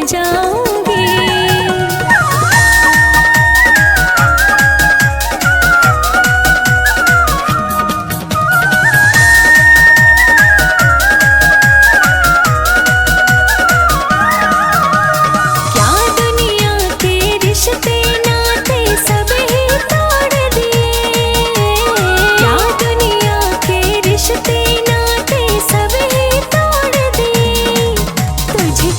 जाऊंगी। क्या दुनिया के रिश्ते नाते सब ही तोड़ दिए, क्या दुनिया के रिश्ते नाते सब ही तोड़ दिए। तुझे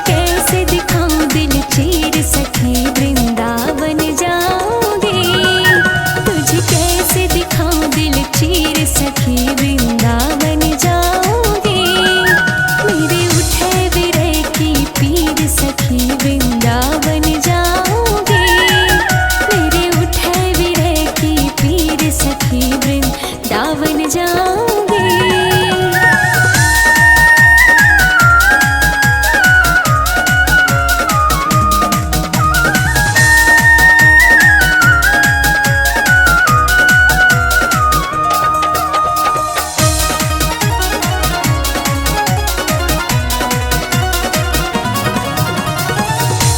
कैसे दिखाऊं दिल चीर सखी वृंदावन जाऊंगी। तुझे कैसे दिखाऊं दिल चीर सखी वृंदावन जाऊंगी। मेरे उठे विरह की पीर सखी वृंदावन जाऊंगी। मेरे उठे विरह की पीर सखी वृंदावन जाऊंगी।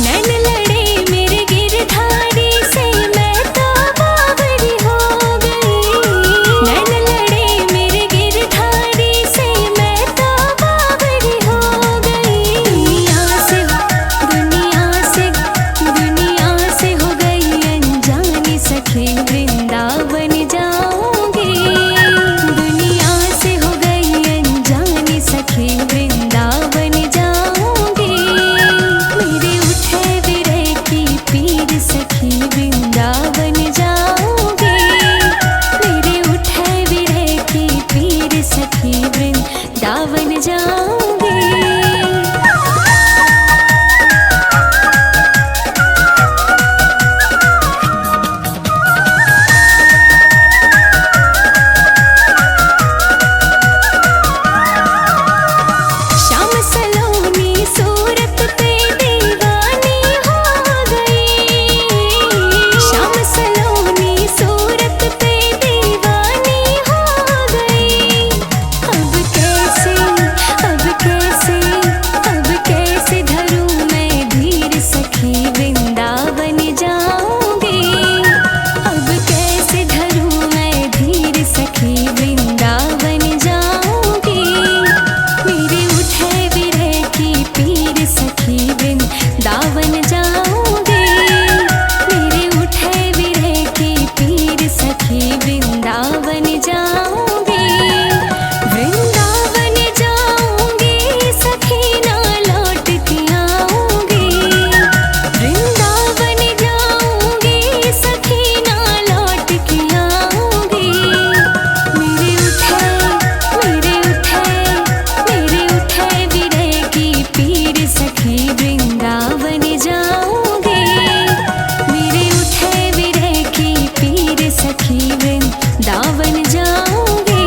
नैन लड़े मेरे गिरधारी से मैं तो बावरी हो गई। नैन लड़े मेरे गिरधारी से मैं तो बावरी हो गई। दुनिया से हो गई अनजानी सखी वृंदावन जाऊंगी। दुनिया से हो गई अनजानी सखी वृंदावन जाऊंगी। मेरे उठे विरह की पीर सखी वृंदावन जाऊंगी। मेरे उठे विरह की पीर सखी वृंदावन जाऊंगी। श्याम सलोनी सूरत पे दीवानी हो गई। श्याम सलोनी सूरत पे दीवानी हो गई। अब कैसे धरूं मैं धीर सखी वृंदावन जाऊंगी। अब कैसे धरूं मैं धीर सखी वृंदावन जाऊंगी। मेरे उठे विरह की पीर सखी वृंदावन जाऊंगी। मेरे उठे विरह की पीर सखी वृंदावन जाऊंगी। वृंदावन जाऊंगी सखी ना लौट के आऊंगी। वृंदावन जाऊंगी सखी ना लौट के आऊंगी। मेरे उठे विरह की पीर सखी वृंदावन जाऊंगी। मेरे उठे विरह की पीर सखी वृंदावन जाऊंगी।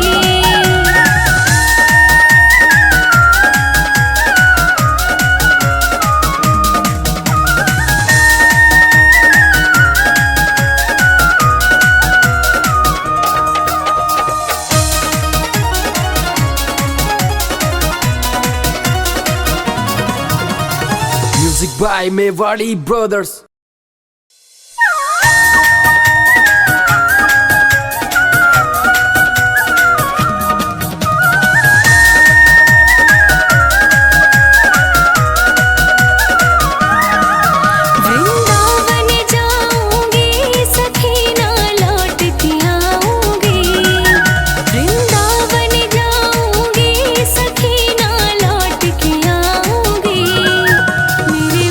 Music by Mewari Brothers. Vrindavan जाऊंगी सखी ना लौट के आऊंगी। वृंदावन जाऊंगी सखी ना लौट के आऊंगी। मेरे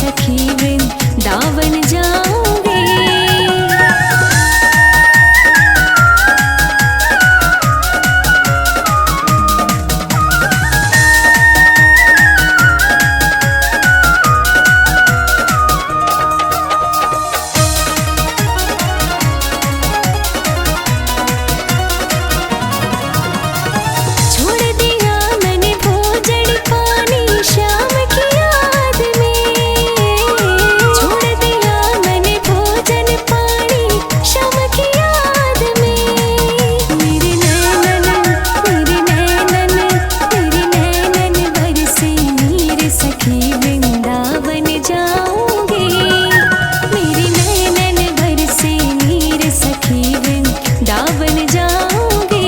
सखी वृंदावन जाऊंगी। छोड़ दिया मैंने भोजन पानी शाम की याद में, छोड़ दिया मैंने भोजन पानी शाम की याद में। मेरे नैनन बरसे नीर सखी वृंदावन जाऊंगी। मेरे नैनन बरसे नीर सखी वृंदावन जाऊंगी।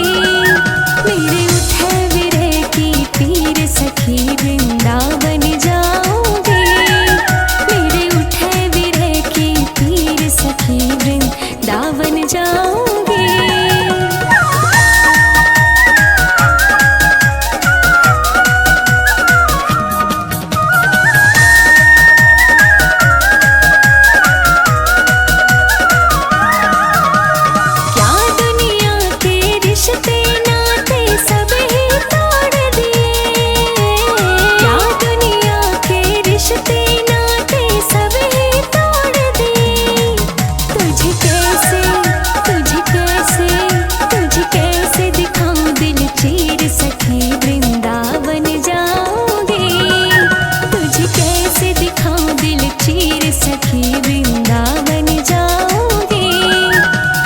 मेरे उठे विरह की पीर सखी वृंदावन जाऊंगी। मेरे उठे विरह की पीर सखी वृंदावन जाऊंगी। क्या दुनिया के रिश्ते नाते सब ही तोड़ दिए, क्या दुनिया के रिश्ते नाते सब ही तोड़ दिए। तुझे कैसे दिखाऊं दिल चीर सखी वृंदावन जाऊंगी। तुझे कैसे दिखाऊं दिल चीर सखी वृंदावन जाऊंगी।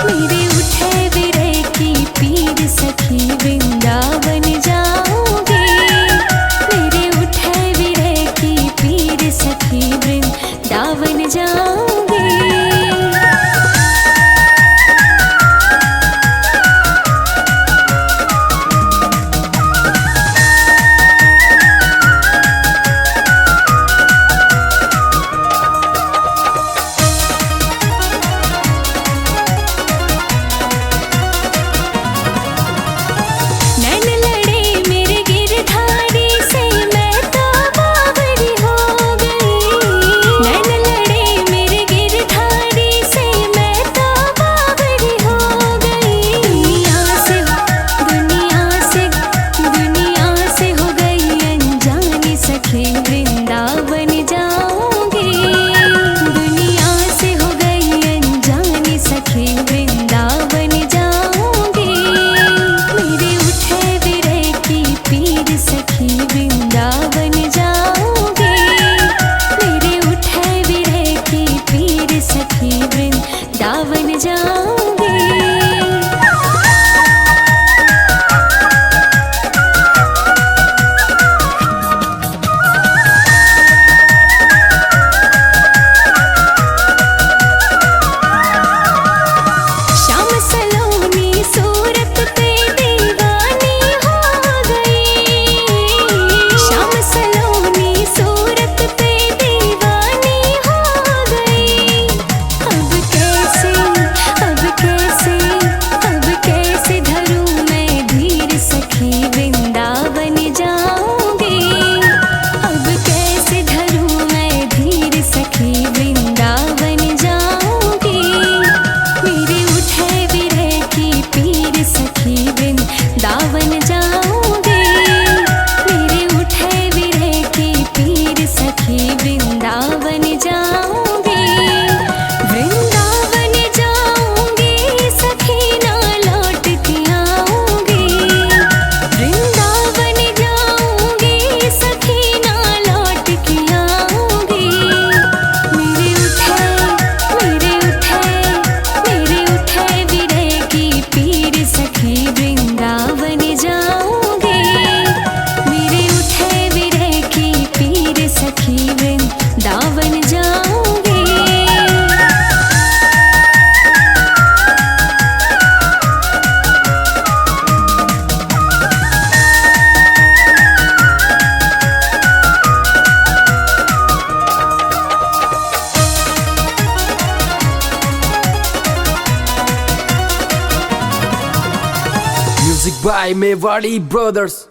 मेरे उठे विरह की पीर सखी वृंदावन जाऊंगी। मेरे उठे विरह की पीर सखी वृंदावन जाऊंगी। नैन लड़े मेरे गिरधारी से मैं तो बावरी हो गई। नैन लड़े मेरे गिरधारी से मैं तो बावरी हो गई। दुनिया से हो गई अनजानी सखी वृंदावन जाऊंगी। दुनिया से हो गई अनजानी सखी वृंदावन जाऊंगी। मेरे उठे विरह की पीर सखी वृंदावन जाऊंगी। मेरे उठे विरह की पीर सखी वृंदावन जाऊंगी। शाम सलोनी सूरत पे दीवानी हो गई। शाम सलोनी सूरत पे दीवानी हो गई। अब कैसे धरूं मैं धीर सखी वृंदावन जाऊंगी। अब कैसे धरूं मैं धीर सखी वृंदावन जाऊंगी। मेरे उठे विरह की पीर सखी वृंदावन जाऊंगी। मेरे उठे विरह की पीर सखी वृंदावन जाऊंगी। वृंदावन जाऊंगी सखी ना लौट के आऊंगी। वृंदावन जाऊंगी सखी ना लौट के आऊंगी। मेरे उठे विरह की पीर सखी वृंदावन जाऊंगी। मेरे उठे विरह की पीर सखी वृंदावन जाऊंगी। Music by Mewari Brothers.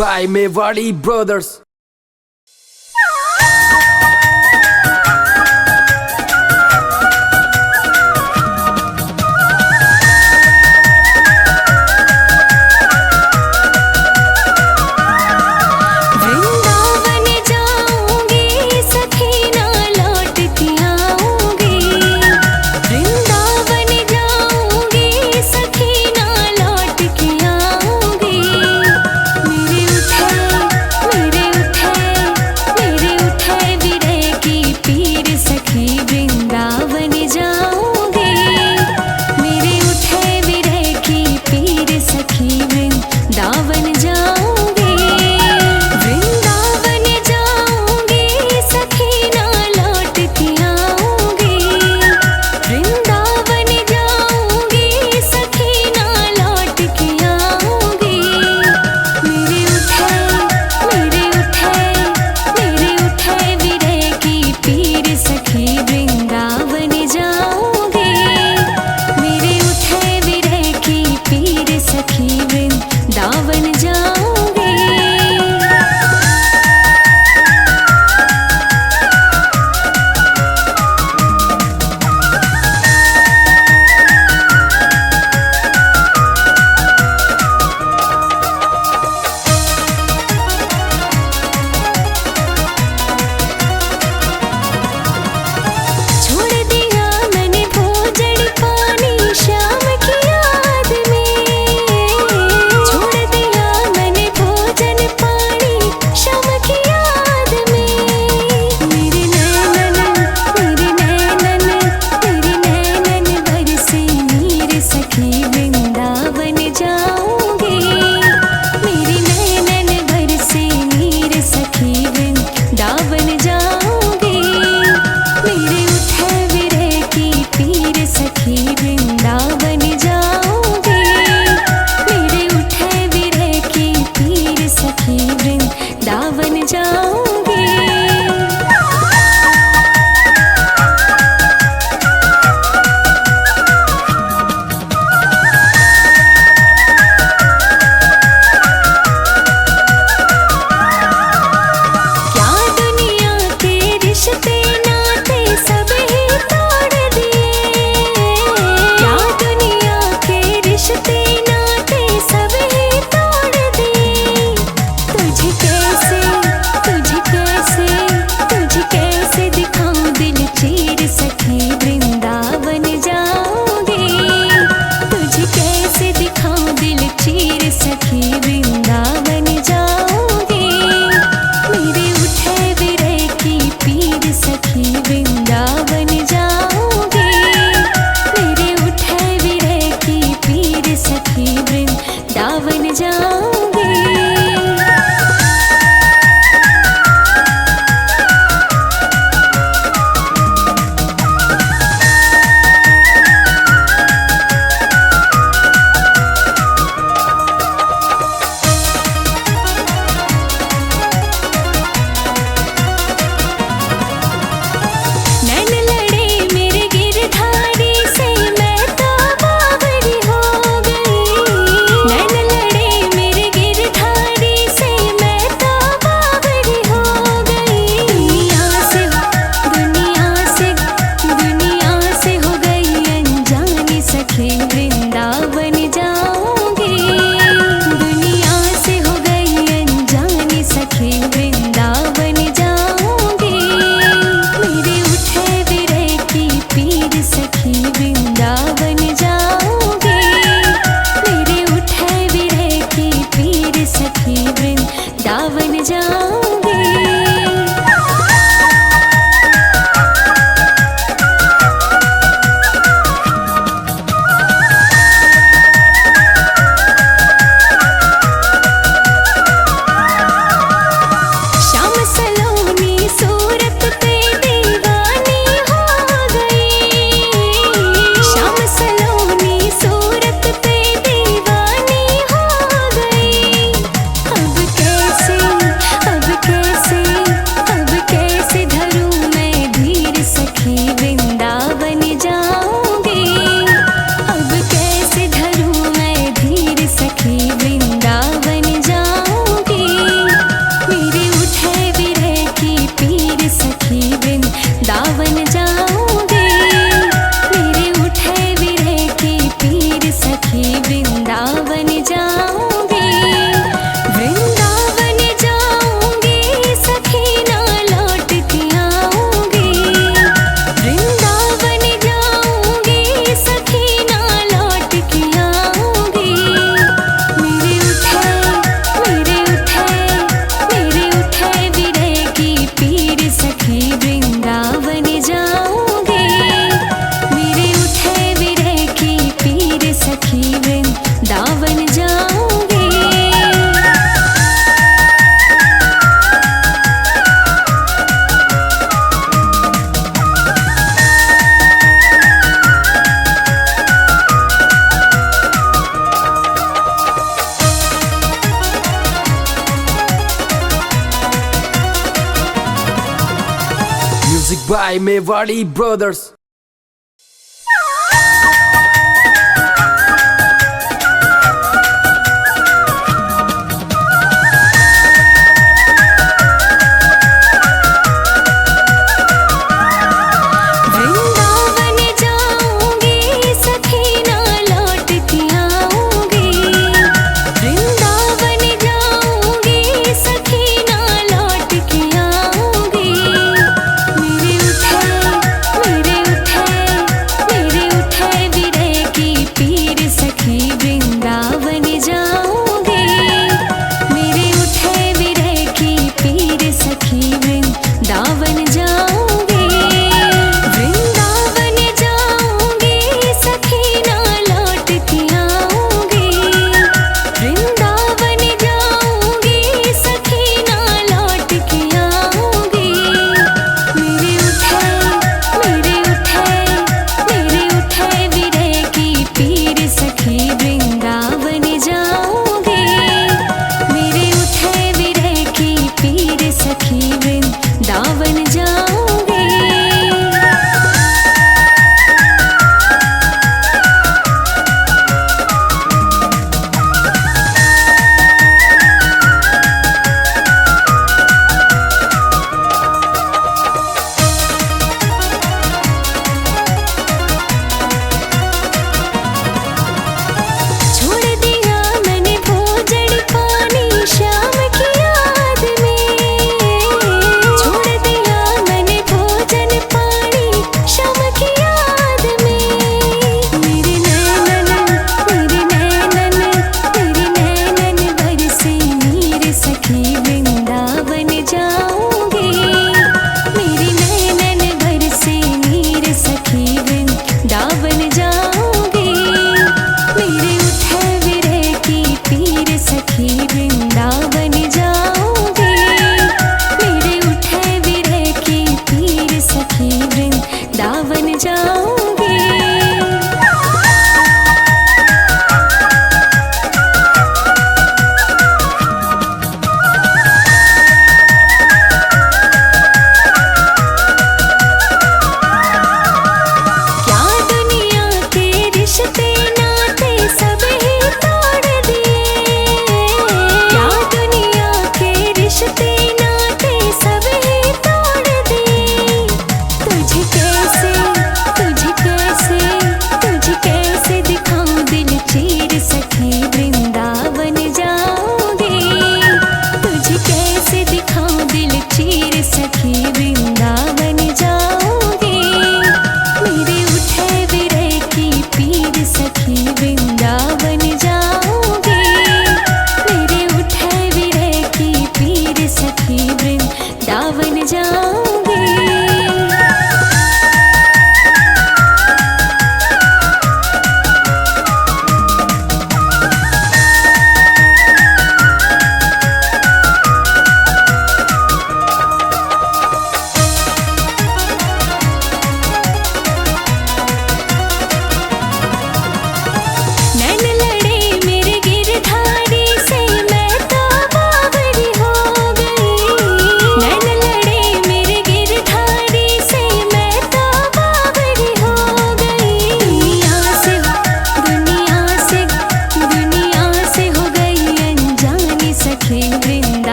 by Mewari Brothers. Vrindavan जाऊंगी सखी ना लौट के आऊंगी। वृंदावन जाऊंगी सखी ना लौट के आऊंगी। मेरे उठे Music by Mewari Brothers.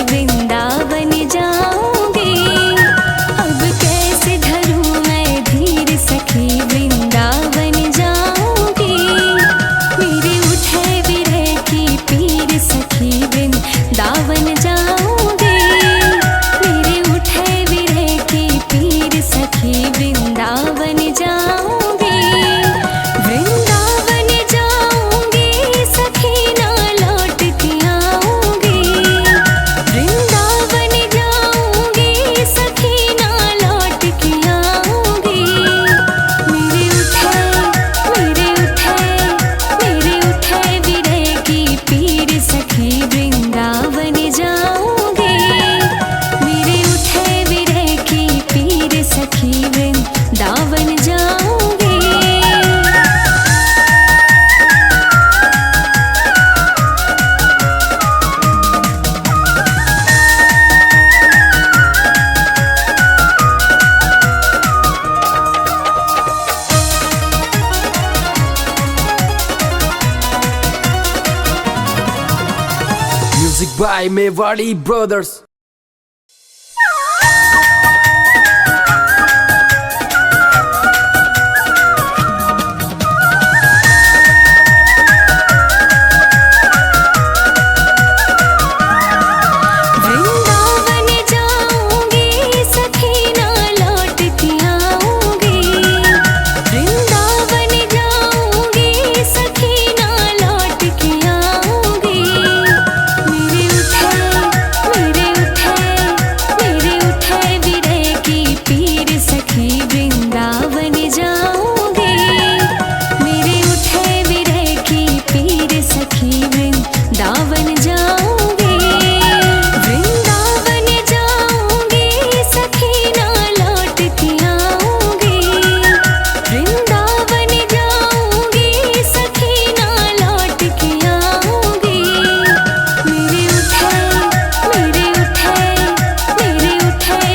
Vrindavan जाऊंगी। by Mewari Brothers. वृंदावन जाऊंगी सखी ना लौट के आऊंगी। वृंदावन जाऊंगी सखी ना लौट के आऊंगी। मेरे उठे विरह की पीर सखी वृंदावन जाऊंगी। मेरे उठे विरह की पीर सखी वृंदावन जाऊंगी। वृंदावन जाऊंगी सखी ना लौट के आऊंगी। वृंदावन जाऊंगी सखी ना लौट के आऊंगी। मेरे उठे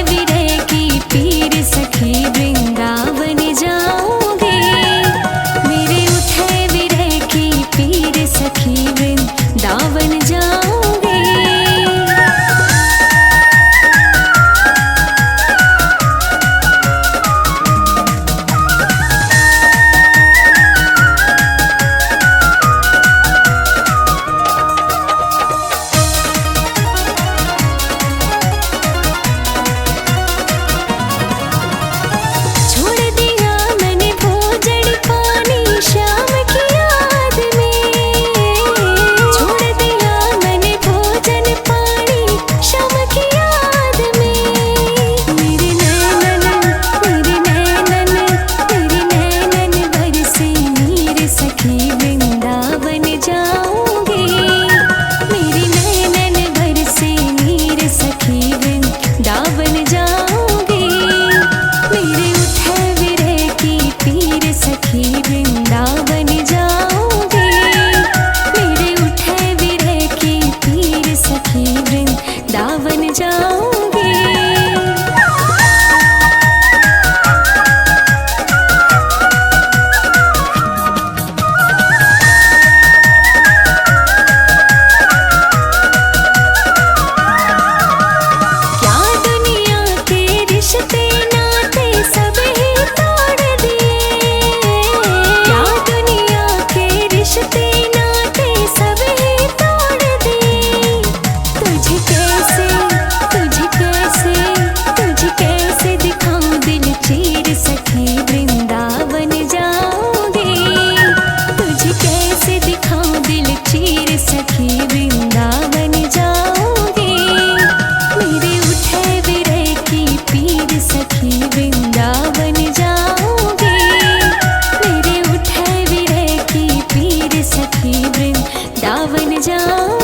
विरह की पीर सखी वृंदावन जाऊंगी। मेरे उठे विरह की पीर सखी वृंदावन जाऊंगी। छोड़ दिया मैंने भोजन पानी शाम की याद में। छोड़ दिया मैंने भोजन पानी शाम की याद में। मेरे नैनन बरसे नीर सखी वृंदावन जाऊंगी। मेरे नैनन बरसे नीर सखी वृंदावन जाऊंगी। मेरे उठे विरह की पीर सखी वृंदावन जाऊंगी। मेरे उठे विरह की पीर सखी वृंदावन जाऊंगी। क्या दुनिया के रिश्ते नाते सब ही तोड़ दिए। क्या दुनिया के रिश्ते नाते सब ही तोड़ दिए। तुझे कैसे दिखाऊं दिल चीर सखी वृंदावन जाऊंगी। तुझे कैसे दिखाऊं दिल चीर सखी वृंदावन जाऊंगी। मेरे उठे विरह की पीर सखी वृंदावन जाऊंगी। मेरे उठे विरह की पीर सखी वृंदावन जाऊंगी।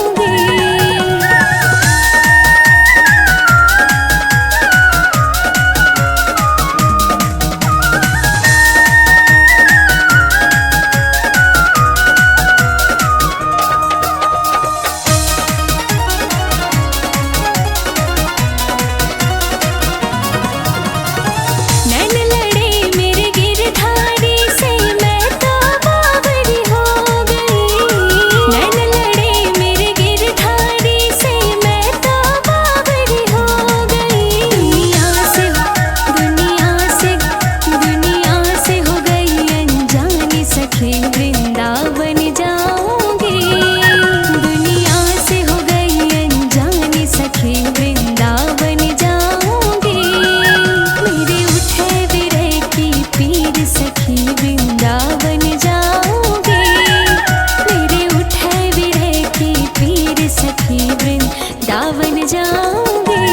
नैन लड़े मेरे गिरधारी से मैं तो बावरी हो गई। नैन लड़े मेरे गिरधारी से मैं तो बावरी हो गई। दुनिया से हो गई अनजानी सखी वृंदावन जाऊंगी। दुनिया से हो गई अनजानी सखी वृंदावन जाऊंगी। मेरे उठे विरह की पीर सखी वृंदावन जाऊंगी। मेरे उठे विरह की पीर सखी वृंदावन जाऊंगी।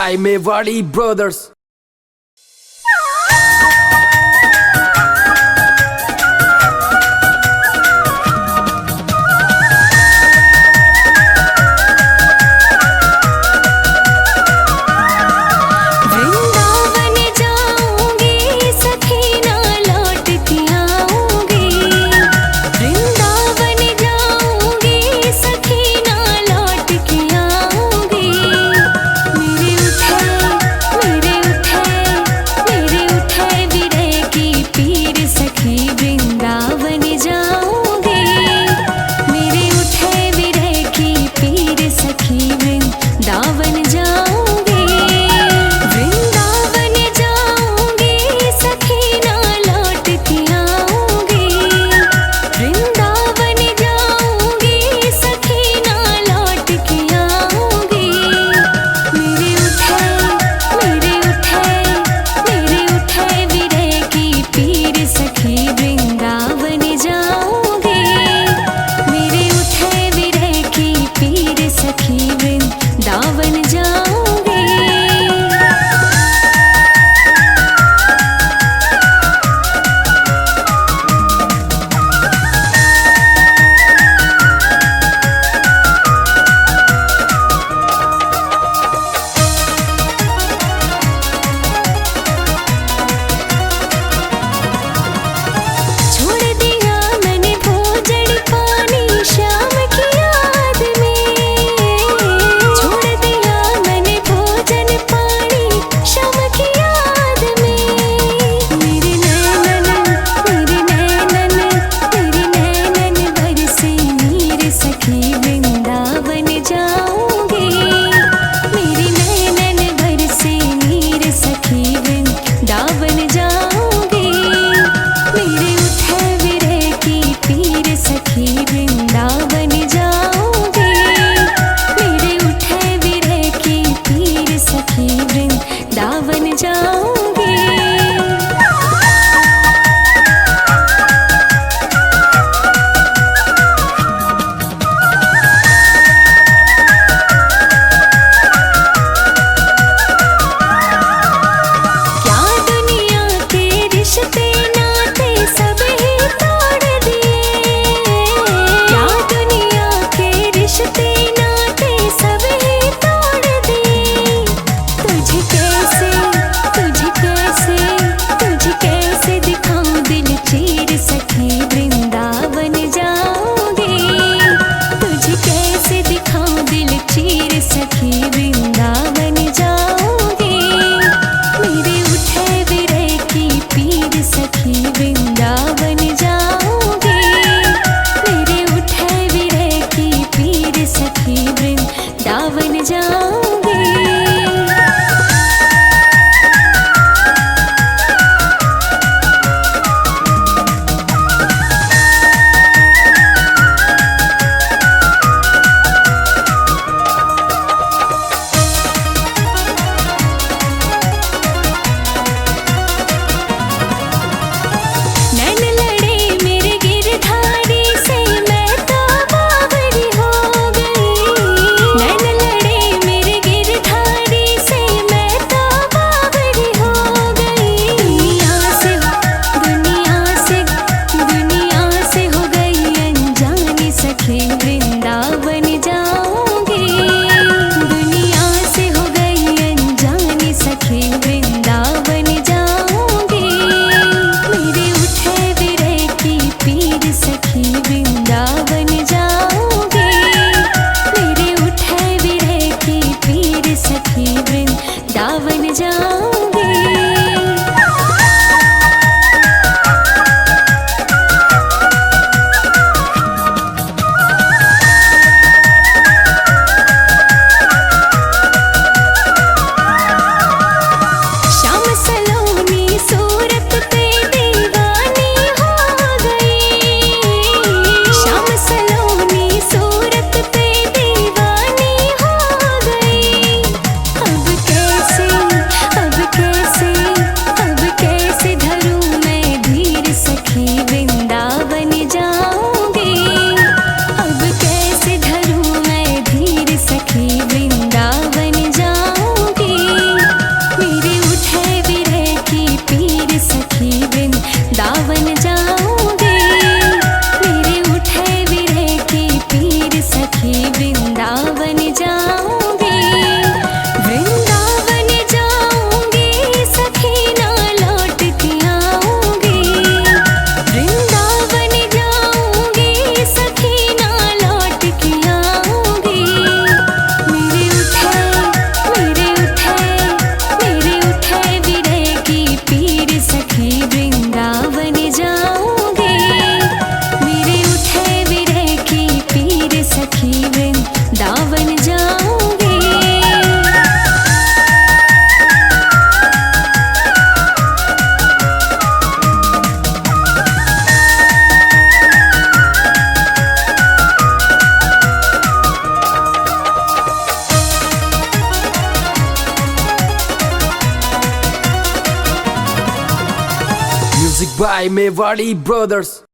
by Mewari Brothers. वृंदावन जाऊंगी सखी ना लौट के आऊंगी। वृंदावन जाऊंगी सखी ना लौट के आऊंगी। मेरे उठे by Mewadi Brothers.